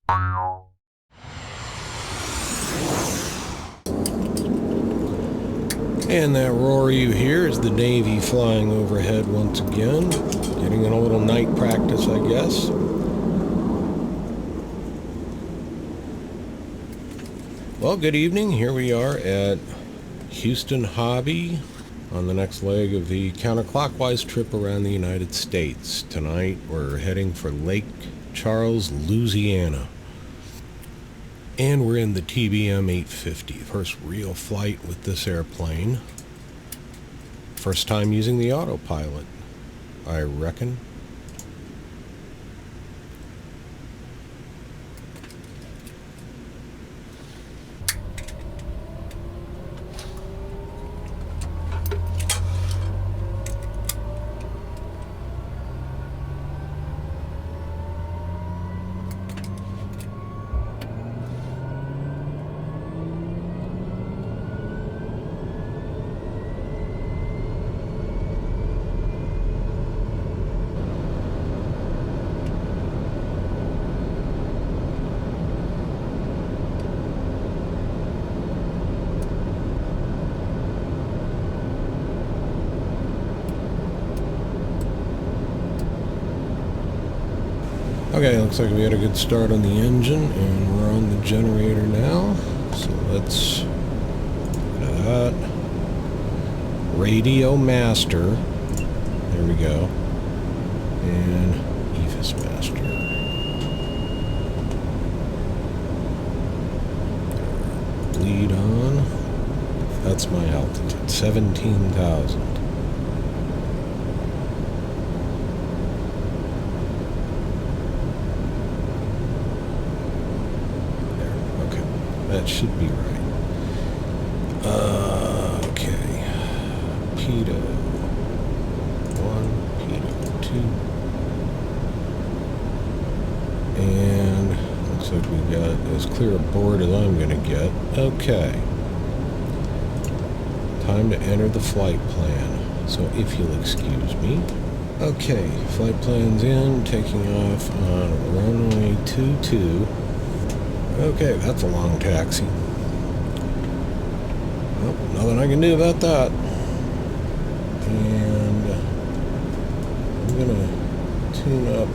And that roar you hear is the Navy flying overhead once again, getting in a little night practice, I guess. Well, good evening. Here we are at Houston Hobby on the next leg of the counterclockwise trip around the United States. Tonight we're heading for Lake Charles, Louisiana. And we're in the TBM 850, first real flight with this airplane. First time using the autopilot, I reckon. Okay, looks like we had a good start on the engine, and we're on the generator now. So let's go to that. Radio Master. There we go. And EFIS Master. Bleed on. That's my altitude, 17,000. That should be right. Okay. Pitot 1, Pitot 2. And looks like we got as clear a board as I'm going to get. Okay. Time to enter the flight plan. So if you'll excuse me. Okay, flight plan's in, taking off on runway 22. Okay, that's a long taxi. Well, nothing I can do about that. And I'm gonna tune up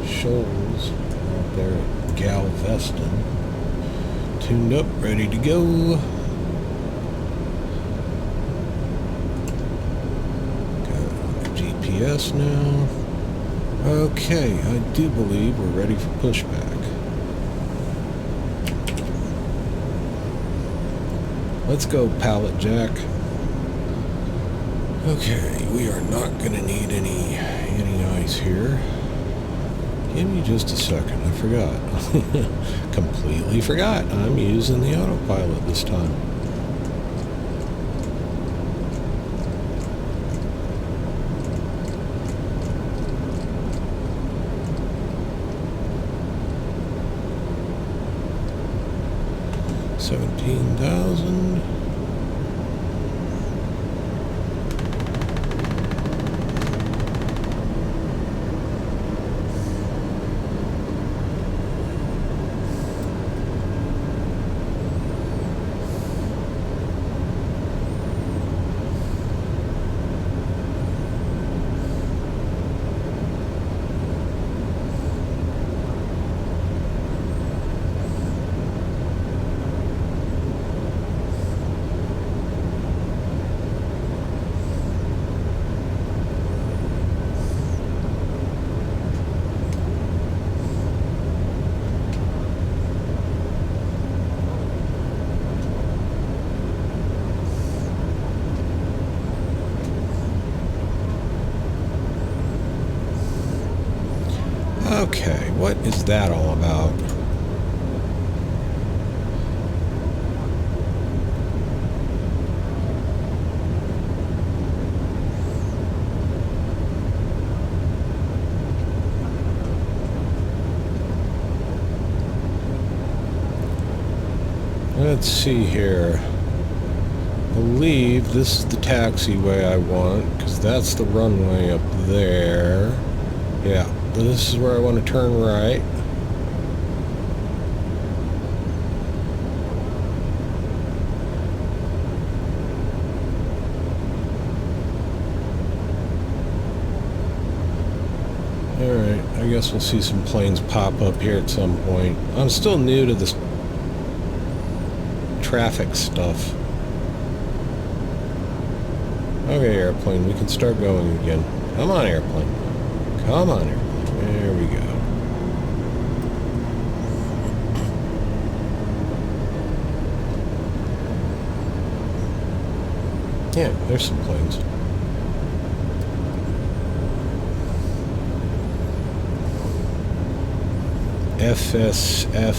Shoals out there at Galveston. Tuned up, ready to go. Got GPS now. Okay, I do believe we're ready for pushback. Let's go, pallet jack. Okay, we are not going to need any ice here. Give me just a second. I forgot. Completely forgot. I'm using the autopilot this time. $17,000. Okay, what is that all about? Let's see here. I believe this is the taxiway I want, because that's the runway up there. Yeah, this is where I want to turn right. guess we'll see some planes pop up here at some point. I'm still new to this traffic stuff. Okay, airplane, we can start going again. Come on, airplane. Come on, airplane. There we go. Yeah, there's some planes. FSFTL,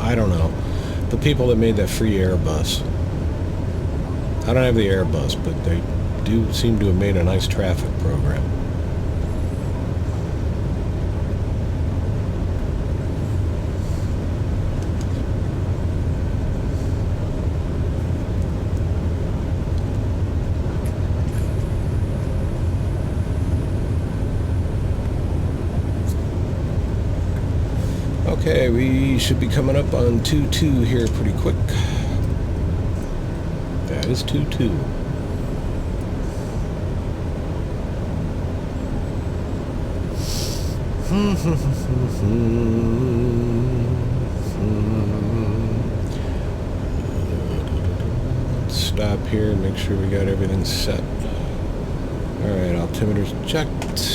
I don't know. The people that made that free Airbus. I don't have the Airbus, but they do seem to have made a nice traffic program. Okay, we should be coming up on 2-2 here pretty quick. That is 2-2. Let's stop here and make sure we got everything set. Alright, altimeter's checked.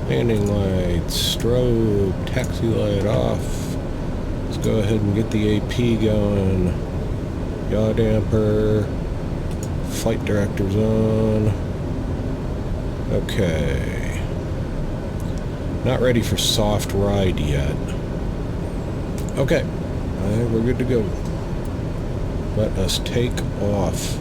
Landing lights, strobe, taxi light off. Let's go ahead and get the AP going. Yaw damper. Flight director's on. Okay. Not ready for soft ride yet. Okay. We're good to go. Let us take off.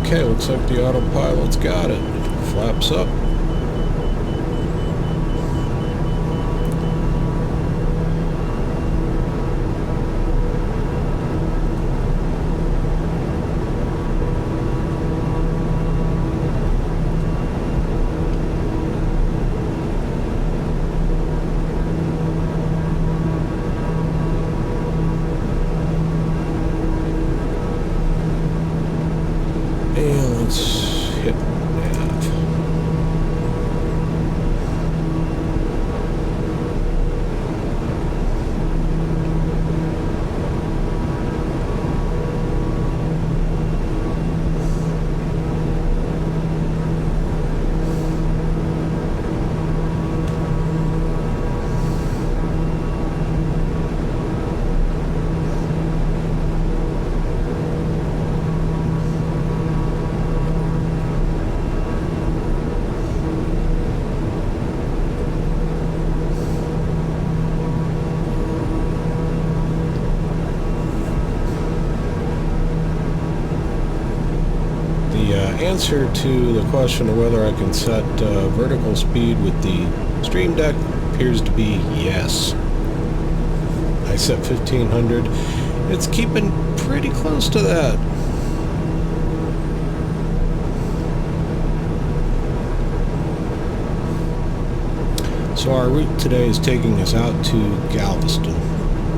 Okay, looks like the autopilot's got it. Flaps up. And let's hit nav. Answer to the question of whether I can set vertical speed with the Stream Deck appears to be yes. I set 1500. It's keeping pretty close to that. So our route today is taking us out to Galveston.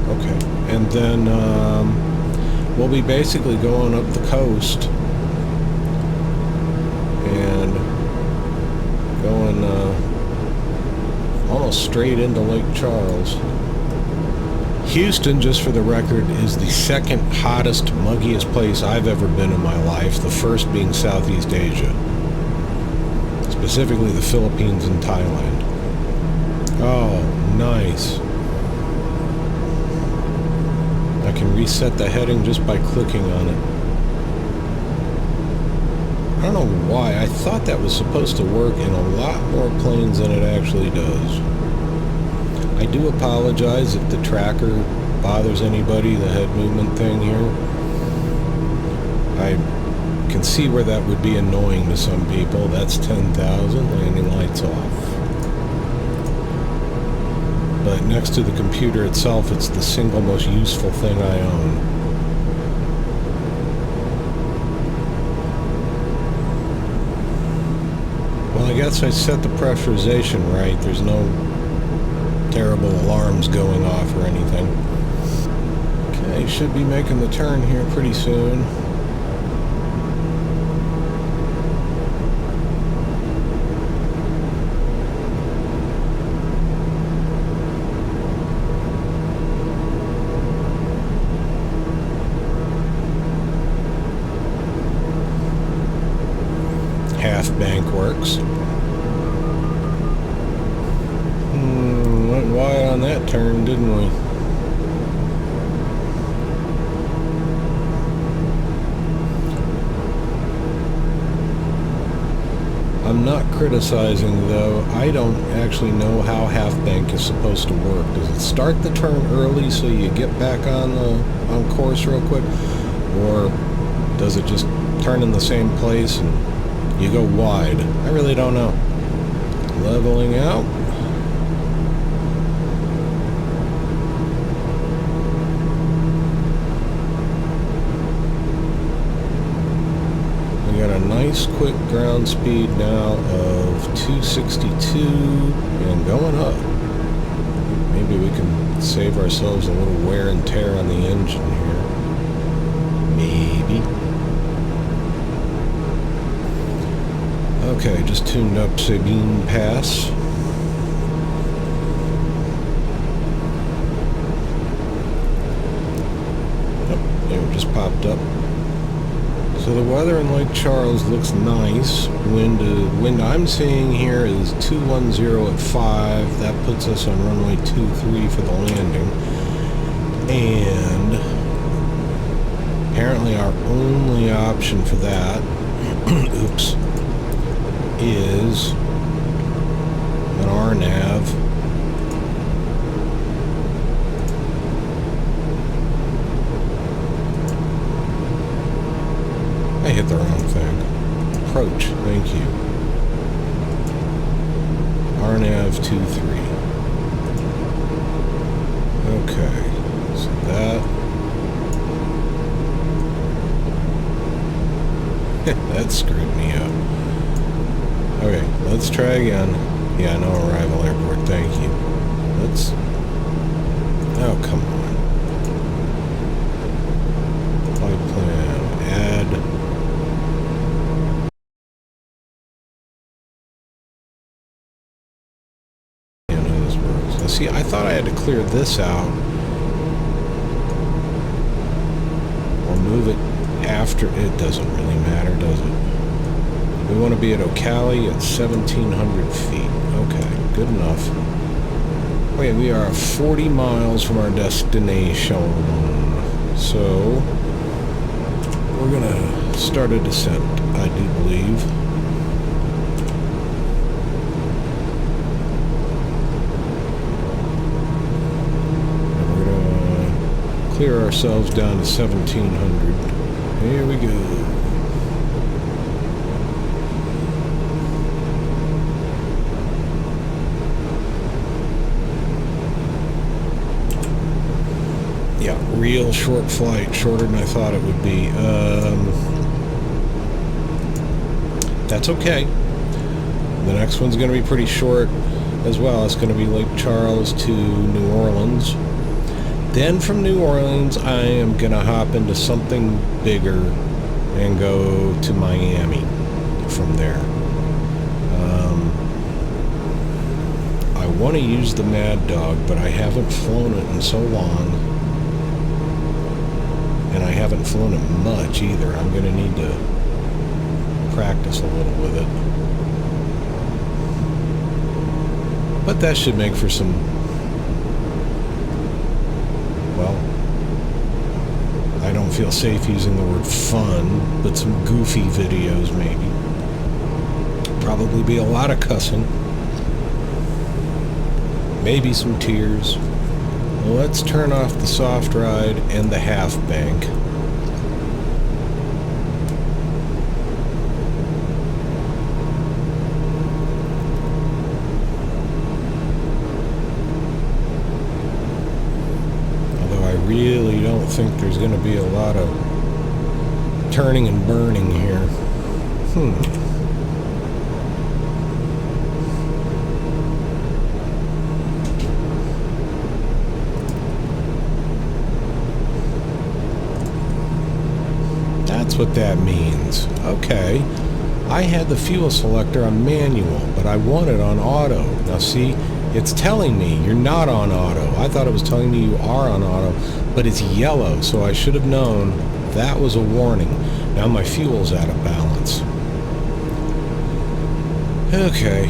Okay. And then we'll be basically going up the coast and going almost straight into Lake Charles. Houston, just for the record, is the second hottest, muggiest place I've ever been in my life, the first being Southeast Asia, specifically the Philippines and Thailand. Oh, nice. I can reset the heading just by clicking on it. I don't know why. I thought that was supposed to work in a lot more planes than it actually does. I do apologize if the tracker bothers anybody, the head movement thing here. I can see where that would be annoying to some people. That's 10,000, landing lights off. But next to the computer itself, it's the single most useful thing I own. Well, I guess I set the pressurization right. There's no terrible alarms going off or anything. Okay, should be making the turn here pretty soon. Half bank works. Went wide on that turn, didn't we? I'm not criticizing, though. I don't actually know how half bank is supposed to work. Does it start the turn early so you get back on course real quick, or does it just turn in the same place and you go wide? I really don't know. Leveling out. We got a nice quick ground speed now of 262 and going up. Maybe we can save ourselves a little wear and tear on the engine here. Maybe. Okay, just tuned up Sabine Pass. Yep, there, just popped up. So the weather in Lake Charles looks nice. Wind I'm seeing here is 210 at 5. That puts us on runway 23 for the landing. And apparently our only option for that, oops, is an RNAV. I hit the wrong thing. Approach, thank you. RNAV 23. Okay, so that screwed me up. Okay, let's try again. Yeah, no arrival airport, thank you. Let's... Oh, come on. Flight plan, add... Yeah, no, this works. Now, see, I thought I had to clear this out. Or move it after... It doesn't really matter, does it? We want to be at Ocala at 1,700 feet. Okay, good enough. Wait, we are 40 miles from our destination. So, we're going to start a descent, I do believe. And we're going to clear ourselves down to 1,700. Here we go. Yeah, real short flight, shorter than I thought it would be. That's okay. The next one's going to be pretty short as well. It's going to be Lake Charles to New Orleans. Then from New Orleans, I am going to hop into something bigger and go to Miami from there. I want to use the Mad Dog, but I haven't flown it in so long. And I haven't flown it much either. I'm going to need to practice a little with it. But that should make for some, well, I don't feel safe using the word fun, but some goofy videos maybe. Probably be a lot of cussing. Maybe some tears. Let's turn off the soft ride and the half bank. Although I really don't think there's going to be a lot of turning and burning here. That's what that means. Okay. I had the fuel selector on manual, but I want it on auto. Now see, it's telling me you're not on auto. I thought it was telling me you are on auto, but it's yellow, so I should have known that was a warning. Now my fuel's out of balance. Okay.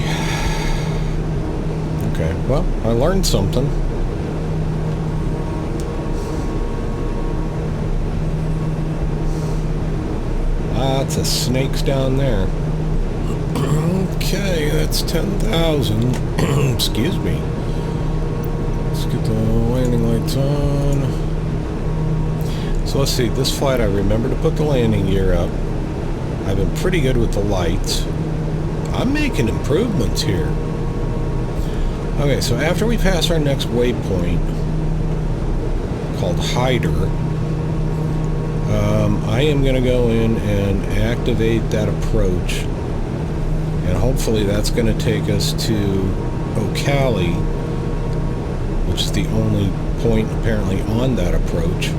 Okay, well, I learned something. Lots of snakes down there. Okay, that's 10,000. Excuse me. Let's get the landing lights on. So let's see, this flight I remember to put the landing gear up. I've been pretty good with the lights. I'm making improvements here. Okay, so after we pass our next waypoint, called Hyder, I am going to go in and activate that approach, and hopefully that's going to take us to Ocala, which is the only point apparently on that approach,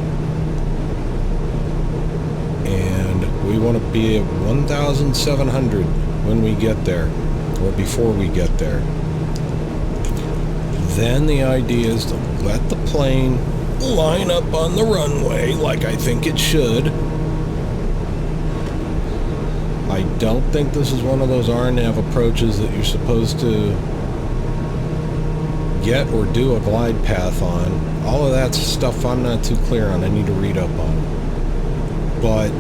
and we want to be at 1,700 when we get there, or before we get there. Then the idea is to let the plane line up on the runway like I think it should. I don't think this is one of those RNAV approaches that you're supposed to get or do a glide path on. All of that stuff I'm not too clear on. I need to read up on. But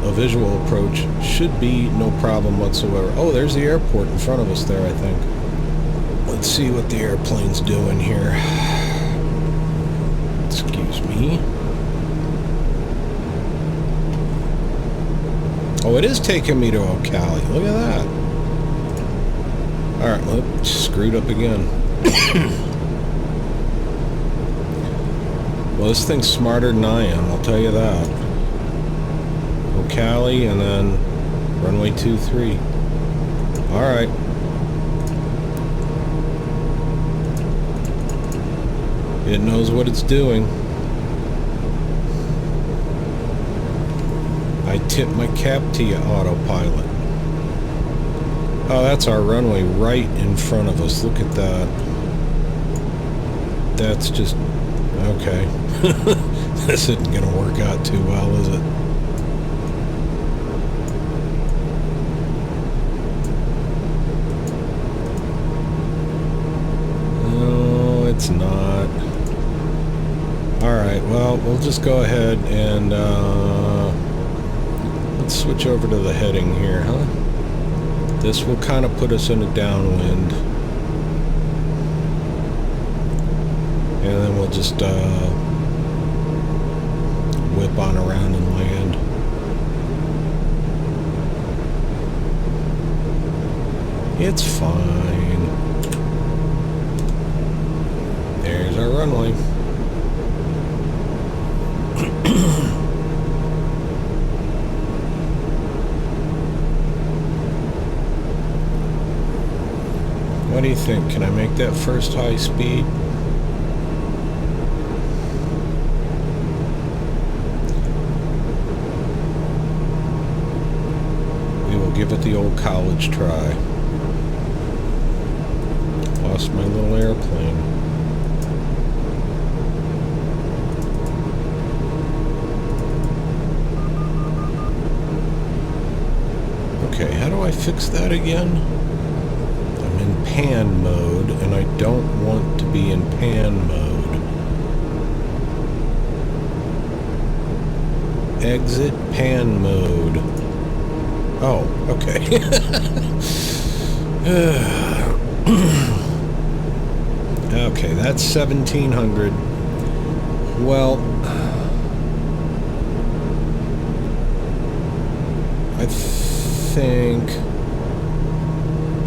a visual approach should be no problem whatsoever. Oh, there's the airport in front of us there, I think. Let's see what the airplane's doing here. Excuse me. Oh, it is taking me to Ocala. Look at that. Alright, well, screwed up again. Well, this thing's smarter than I am, I'll tell you that. Ocala and then runway 23. Alright. It knows what it's doing. I tip my cap to you, autopilot. Oh, that's our runway right in front of us. Look at that. That's just... okay. This isn't going to work out too well, is it? No, it's not. Alright, well, we'll just go ahead and let's switch over to the heading here, huh? This will kind of put us in a downwind. And then we'll just whip on around and land. It's fine. There's our runway. What do you think? Can I make that first high speed? We will give it the old college try. Lost my little airplane. Okay, how do I fix that again? I'm in pan mode, and I don't want to be in pan mode. Exit pan mode. Oh, okay. Okay, that's 1700. Well, I think...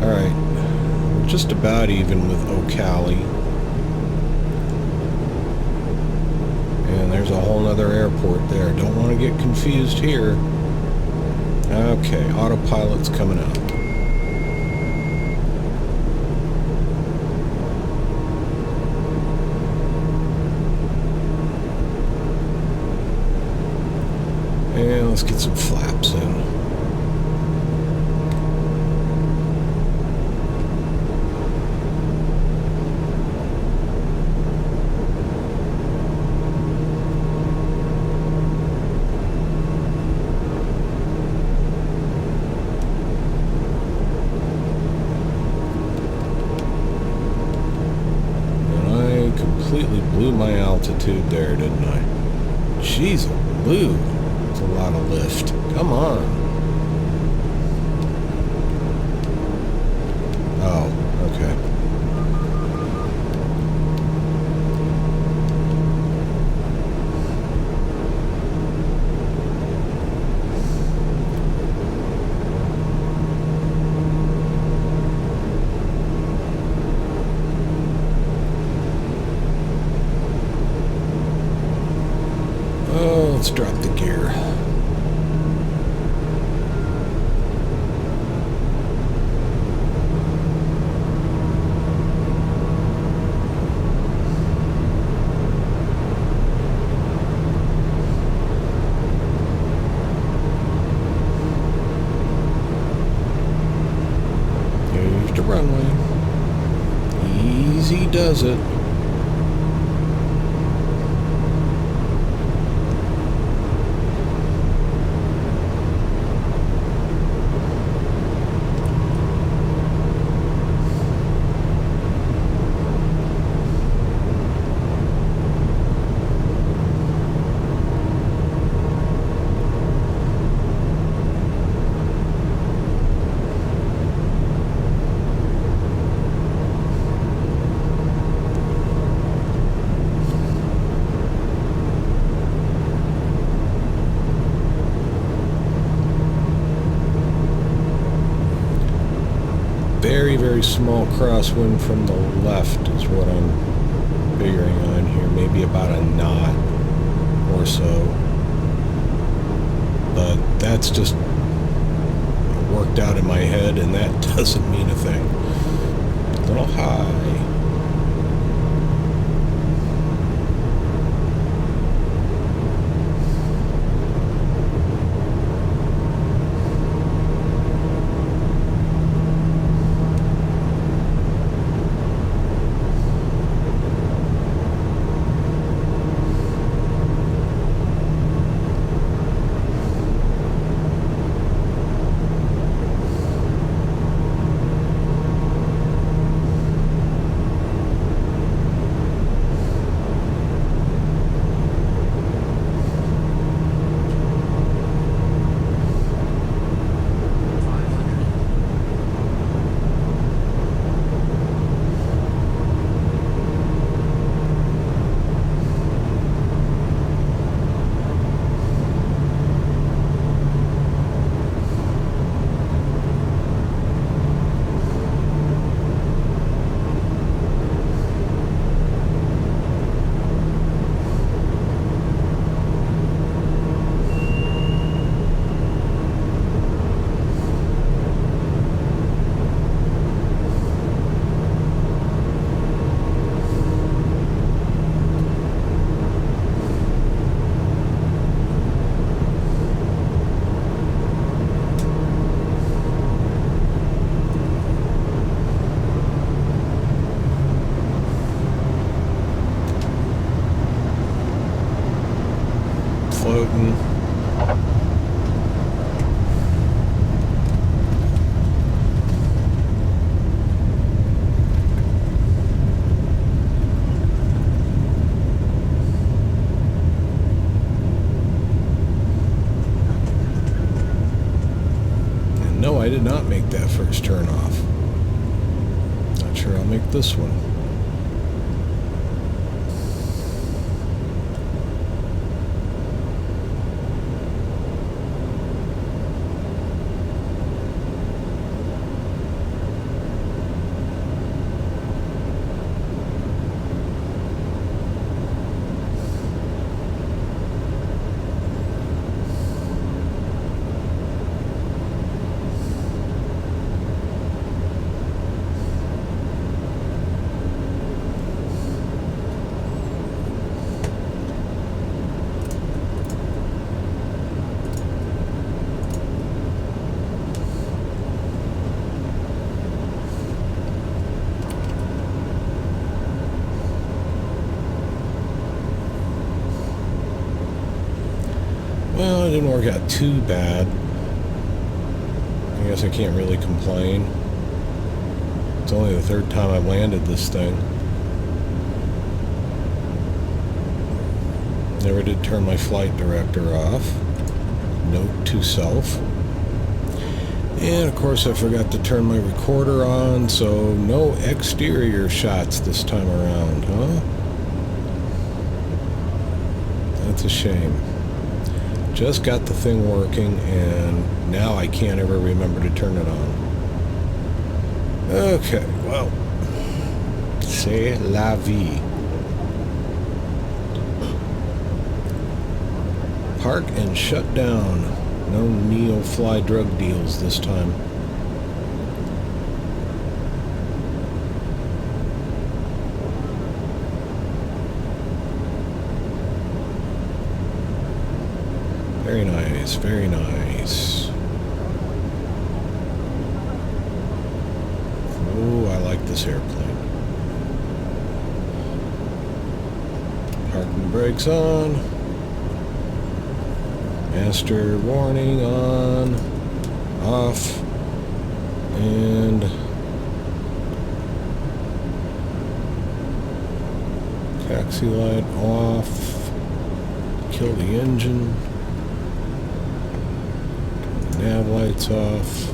Alright, we're just about even with Ocali. And there's a whole nother airport there. Don't want to get confused here. Okay, autopilot's coming out. And let's get some flaps in. Completely blew my altitude there, didn't I? Jeez, blew. It's a lot of lift. Come on. Oh, okay. Let's drop the gear. Here's the runway. Easy does it. Very, very small crosswind from the left is what I'm figuring on here. Maybe about a knot or so. But that's just worked out in my head, and that doesn't mean a thing. A little high. floating. And no, I did not make that first turn off. Not sure I'll make this one. Well, it didn't work out too bad. I guess I can't really complain. It's only the third time I've landed this thing. Never did turn my flight director off. Note to self. And of course I forgot to turn my recorder on, so no exterior shots this time around, huh? That's a shame. Just got the thing working, and now I can't ever remember to turn it on. Okay, well, c'est la vie. Park and shut down. No neo-fly drug deals this time. Very nice, very nice. Oh, I like this airplane. Parking brakes on. Master warning on. Off. And taxi light off. Kill the engine. Nav lights off.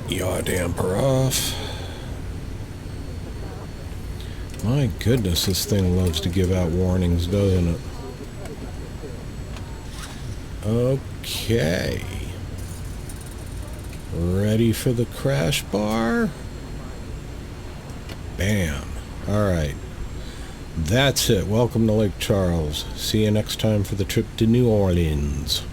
Yaw damper off. My goodness, this thing loves to give out warnings, doesn't it? Okay. Ready for the crash bar? Bam. Alright. That's it. Welcome to Lake Charles. See you next time for the trip to New Orleans.